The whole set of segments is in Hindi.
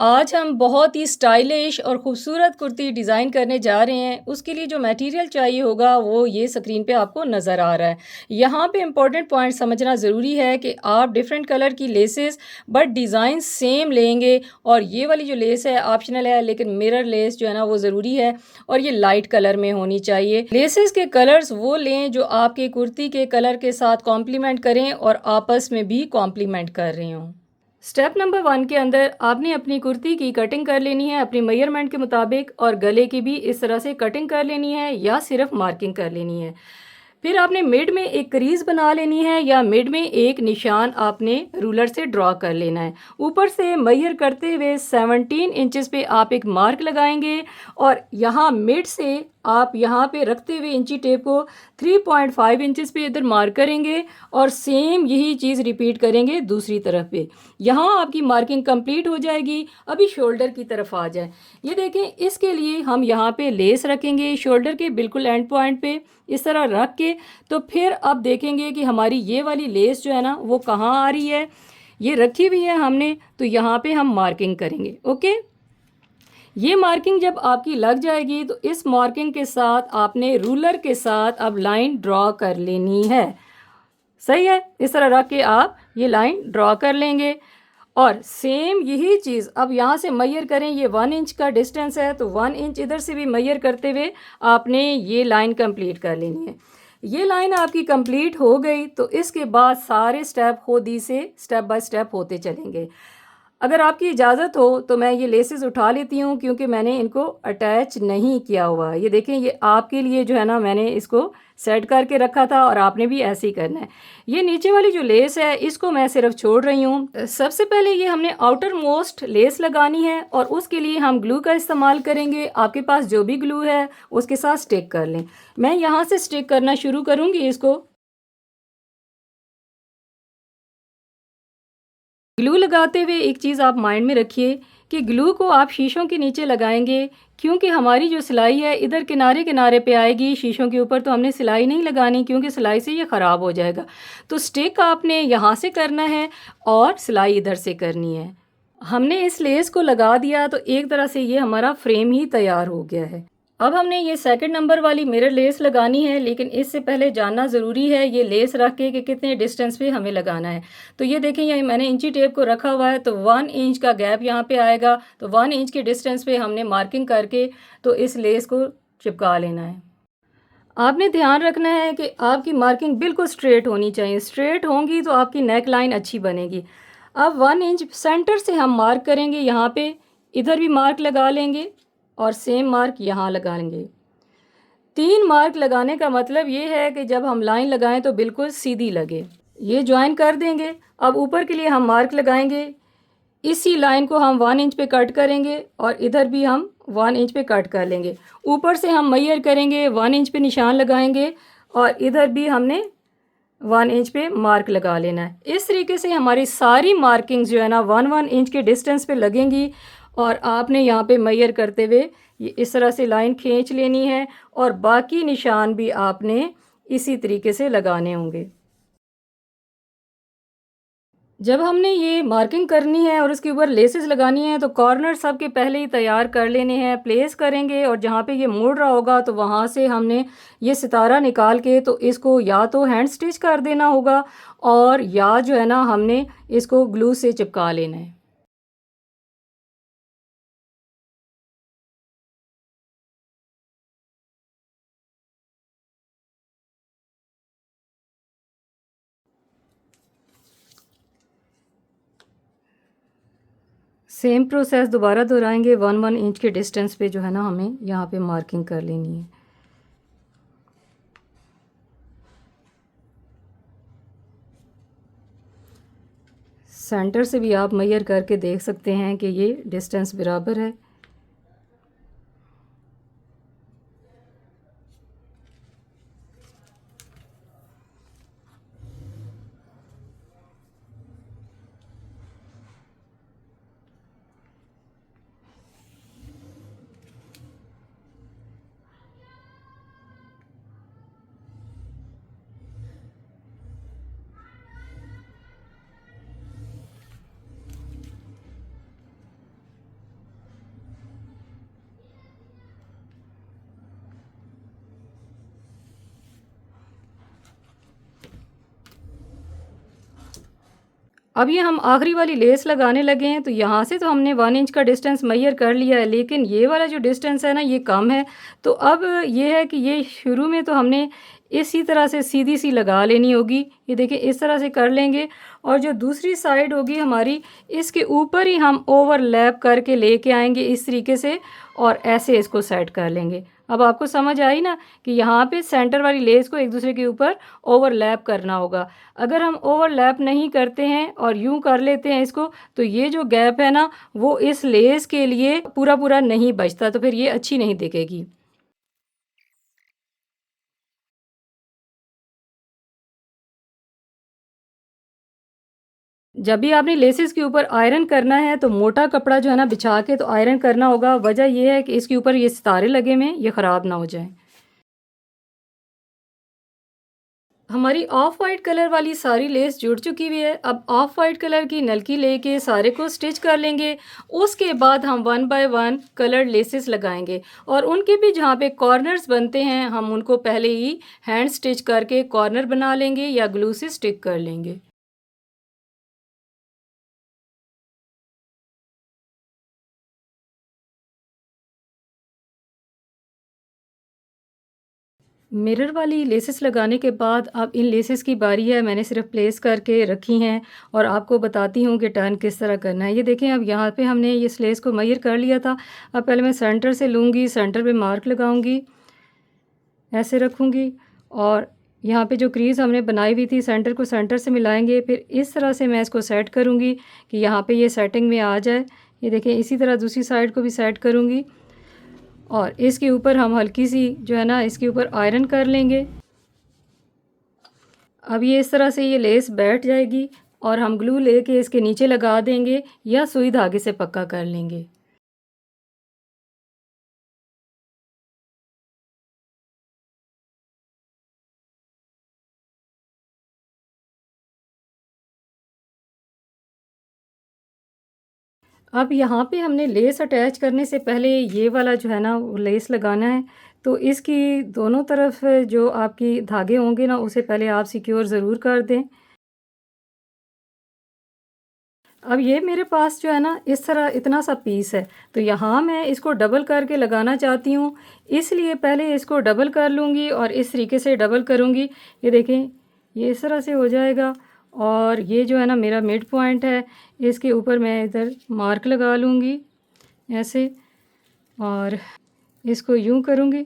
आज हम बहुत ही स्टाइलिश और ख़ूबसूरत कुर्ती डिज़ाइन करने जा रहे हैं। उसके लिए जो मटेरियल चाहिए होगा वो ये स्क्रीन पे आपको नज़र आ रहा है। यहाँ पे इम्पोर्टेंट पॉइंट समझना ज़रूरी है कि आप डिफरेंट कलर की लेसेस बट डिज़ाइन सेम लेंगे और ये वाली जो लेस है ऑप्शनल है, लेकिन मिरर लेस जो है ना वो ज़रूरी है और ये लाइट कलर में होनी चाहिए। लेसेस के कलर्स वो लें जो आपके कुर्ती के कलर के साथ कॉम्प्लीमेंट करें और आपस में भी कॉम्प्लीमेंट कर रहे हों। स्टेप नंबर 1 के अंदर आपने अपनी कुर्ती की कटिंग कर लेनी है अपनी मेजरमेंट के मुताबिक, और गले की भी इस तरह से कटिंग कर लेनी है या सिर्फ मार्किंग कर लेनी है। फिर आपने मिड में एक क्रीज बना लेनी है या मिड में एक निशान आपने रूलर से ड्रॉ कर लेना है। ऊपर से मेजर करते हुए 17 इंचेस पे आप एक मार्क लगाएंगे और यहाँ मिड से आप यहाँ पे रखते हुए इंची टेप को 3.5 इंचेस पे इधर मार्क करेंगे और सेम यही चीज़ रिपीट करेंगे दूसरी तरफ पे। यहाँ आपकी मार्किंग कंप्लीट हो जाएगी। अभी शोल्डर की तरफ आ जाए। ये देखें, इसके लिए हम यहाँ पे लेस रखेंगे शोल्डर के बिल्कुल एंड पॉइंट पे इस तरह रख के। तो फिर अब देखेंगे कि हमारी ये वाली लेस जो है ना वो कहाँ आ रही है। ये रखी हुई है हमने, तो यहाँ पे हम मार्किंग करेंगे। ओके, ये मार्किंग जब आपकी लग जाएगी तो इस मार्किंग के साथ आपने रूलर के साथ अब लाइन ड्रॉ कर लेनी है। सही है, इस तरह रख के आप ये लाइन ड्रॉ कर लेंगे और सेम यही चीज़ अब यहाँ से मैयर करें। ये 1 इंच का डिस्टेंस है तो 1 इंच इधर से भी मैयर करते हुए आपने ये लाइन कंप्लीट कर लेनी है। ये लाइन आपकी कंप्लीट हो गई तो इसके बाद सारे स्टेप खुद से स्टेप बाय स्टेप होते चलेंगे। अगर आपकी इजाज़त हो तो मैं ये लेसेस उठा लेती हूँ क्योंकि मैंने इनको अटैच नहीं किया हुआ। ये देखें, ये आपके लिए जो है ना मैंने इसको सेट करके रखा था और आपने भी ऐसे ही करना है। ये नीचे वाली जो लेस है इसको मैं सिर्फ छोड़ रही हूँ। सबसे पहले ये हमने आउटर मोस्ट लेस लगानी है और उसके लिए हम ग्लू का इस्तेमाल करेंगे। आपके पास जो भी ग्लू है उसके साथ स्टिक कर लें। मैं यहाँ से स्टिक करना शुरू करूँगी इसको। ग्लू लगाते हुए एक चीज़ आप माइंड में रखिए कि ग्लू को आप शीशों के नीचे लगाएंगे क्योंकि हमारी जो सिलाई है इधर किनारे किनारे पे आएगी। शीशों के ऊपर तो हमने सिलाई नहीं लगानी क्योंकि सिलाई से ये ख़राब हो जाएगा। तो स्टिक आपने यहाँ से करना है और सिलाई इधर से करनी है। हमने इस लेस को लगा दिया तो एक तरह से ये हमारा फ्रेम ही तैयार हो गया है। अब हमने ये सेकंड नंबर वाली मिरर लेस लगानी है, लेकिन इससे पहले जानना ज़रूरी है ये लेस रख के कि कितने डिस्टेंस पे हमें लगाना है। तो ये देखें, ये मैंने इंची टेप को रखा हुआ है तो 1 इंच का गैप यहाँ पे आएगा। तो 1 इंच के डिस्टेंस पे हमने मार्किंग करके तो इस लेस को चिपका लेना है। आपने ध्यान रखना है कि आपकी मार्किंग बिल्कुल स्ट्रेट होनी चाहिए। स्ट्रेट होंगी तो आपकी नेक लाइन अच्छी बनेगी। अब 1 इंच सेंटर से हम मार्क करेंगे यहाँ पे। इधर भी मार्क लगा लेंगे और सेम मार्क यहाँ लगा लेंगे। 3 मार्क लगाने का मतलब ये है कि जब हम लाइन लगाएं तो बिल्कुल सीधी लगे। ये ज्वाइन कर देंगे। अब ऊपर के लिए हम मार्क लगाएंगे। इसी लाइन को हम 1 इंच पे कट करेंगे और इधर भी हम 1 इंच पे कट कर लेंगे। ऊपर से हम मैयर करेंगे, 1 इंच पे निशान लगाएंगे और इधर भी हमने 1 इंच पे मार्क लगा लेना है। इस तरीके से हमारी सारी मार्किंग्स जो है ना 1-1 इंच के डिस्टेंस पे लगेंगी और आपने यहाँ पे मैयर करते हुए ये इस तरह से लाइन खींच लेनी है और बाकी निशान भी आपने इसी तरीके से लगाने होंगे। जब हमने ये मार्किंग करनी है और उसके ऊपर लेसेस लगानी है तो कॉर्नर सब के पहले ही तैयार कर लेने हैं, प्लेस करेंगे और जहाँ पे ये मुड़ रहा होगा तो वहाँ से हमने ये सितारा निकाल के तो इसको या तो हैंड स्टिच कर देना होगा और या जो है ना हमने इसको ग्लू से चिपका लेना है। सेम प्रोसेस दोबारा दोहराएंगे। 1-1 इंच के डिस्टेंस पे जो है ना हमें यहाँ पे मार्किंग कर लेनी है। सेंटर से भी आप मैयर करके देख सकते हैं कि ये डिस्टेंस बराबर है। अब ये हम आखिरी वाली लेस लगाने लगे हैं, तो यहाँ से तो हमने 1 इंच का डिस्टेंस मेजर कर लिया है, लेकिन ये वाला जो डिस्टेंस है ना ये कम है। तो अब ये है कि ये शुरू में तो हमने इसी तरह से सीधी सी लगा लेनी होगी। ये देखिए इस तरह से कर लेंगे और जो दूसरी साइड होगी हमारी, इसके ऊपर ही हम ओवरलैप करके लेके आएंगे इस तरीके से और ऐसे इसको सेट कर लेंगे। अब आपको समझ आई ना कि यहाँ पे सेंटर वाली लेस को एक दूसरे के ऊपर ओवरलैप करना होगा। अगर हम ओवरलैप नहीं करते हैं और यूं कर लेते हैं इसको, तो ये जो गैप है ना वो इस लेस के लिए पूरा पूरा नहीं बचता, तो फिर ये अच्छी नहीं दिखेगी। जब भी आपने लेसेस के ऊपर आयरन करना है तो मोटा कपड़ा जो है ना बिछा के तो आयरन करना होगा। वजह ये है कि इसके ऊपर ये सितारे लगे हुए हैं, ये ख़राब ना हो जाएं। हमारी ऑफ वाइट कलर वाली सारी लेस जुड़ चुकी हुई है। अब ऑफ वाइट कलर की नलकी लेके सारे को स्टिच कर लेंगे। उसके बाद हम 1 बाय 1 कलर लेसेस लगाएंगे और उनके भी जहाँ पे कॉर्नर्स बनते हैं हम उनको पहले ही हैंड स्टिच करके कॉर्नर बना लेंगे या ग्लू से स्टिक कर लेंगे। मिरर वाली लेसेस लगाने के बाद अब इन लेसेस की बारी है। मैंने सिर्फ प्लेस करके रखी हैं और आपको बताती हूँ कि टर्न किस तरह करना है। ये देखें अब यहाँ पे हमने ये इस लेस को मेजर कर लिया था। अब पहले मैं सेंटर से लूँगी, सेंटर पे मार्क लगाऊँगी, ऐसे रखूँगी और यहाँ पे जो क्रीज़ हमने बनाई हुई थी सेंटर को सेंटर से मिलाएंगे। फिर इस तरह से मैं इसको सेट करूँगी कि यहाँ पे ये सेटिंग में आ जाए। ये देखें इसी तरह दूसरी साइड को भी सेट करूँगी और इसके ऊपर हम हल्की सी जो है ना इसके ऊपर आयरन कर लेंगे। अब ये इस तरह से ये लेस बैठ जाएगी और हम ग्लू लेके इसके नीचे लगा देंगे या सुई धागे से पक्का कर लेंगे। अब यहाँ पे हमने लेस अटैच करने से पहले ये वाला जो है ना वो लेस लगाना है। तो इसकी दोनों तरफ जो आपकी धागे होंगे ना उसे पहले आप सिक्योर ज़रूर कर दें। अब ये मेरे पास जो है ना इस तरह इतना सा पीस है, तो यहाँ मैं इसको डबल करके लगाना चाहती हूँ, इसलिए पहले इसको डबल कर लूँगी और इस तरीके से डबल करूँगी। ये देखें ये इस तरह से हो जाएगा और ये जो है ना मेरा मिड पॉइंट है, इसके ऊपर मैं इधर मार्क लगा लूँगी ऐसे और इसको यूँ करूँगी,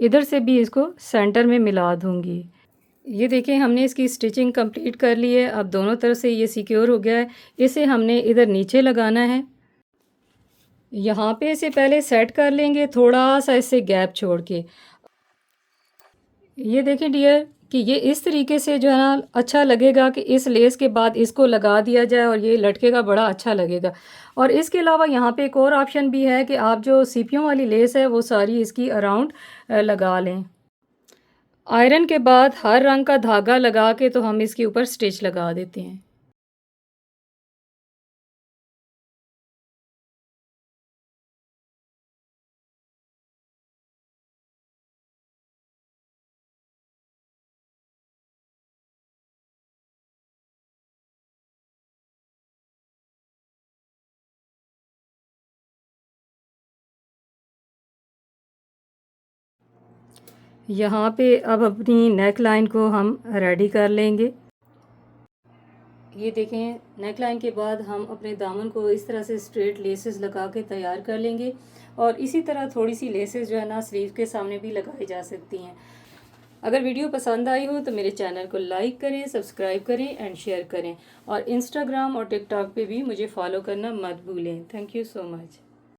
इधर से भी इसको सेंटर में मिला दूँगी। ये देखें हमने इसकी स्टिचिंग कंप्लीट कर ली है। अब दोनों तरफ से ये सिक्योर हो गया है। इसे हमने इधर नीचे लगाना है। यहाँ पे इसे पहले सेट कर लेंगे थोड़ा सा इससे गैप छोड़ के। ये देखें डियर कि ये इस तरीके से जो है ना अच्छा लगेगा कि इस लेस के बाद इसको लगा दिया जाए और ये लटकेगा, बड़ा अच्छा लगेगा। और इसके अलावा यहाँ पे एक और ऑप्शन भी है कि आप जो सीपियों वाली लेस है वो सारी इसकी अराउंड लगा लें। आयरन के बाद हर रंग का धागा लगा के तो हम इसके ऊपर स्टिच लगा देते हैं। यहाँ पे अब अपनी नेक लाइन को हम रेडी कर लेंगे। ये देखें नेक लाइन के बाद हम अपने दामन को इस तरह से स्ट्रेट लेसेस लगा के तैयार कर लेंगे और इसी तरह थोड़ी सी लेसेस जो है ना स्लीव के सामने भी लगाई जा सकती हैं। अगर वीडियो पसंद आई हो तो मेरे चैनल को लाइक करें, सब्सक्राइब करें एंड शेयर करें और इंस्टाग्राम और टिकटॉक पे भी मुझे फॉलो करना मत भूलें। Thank you so much.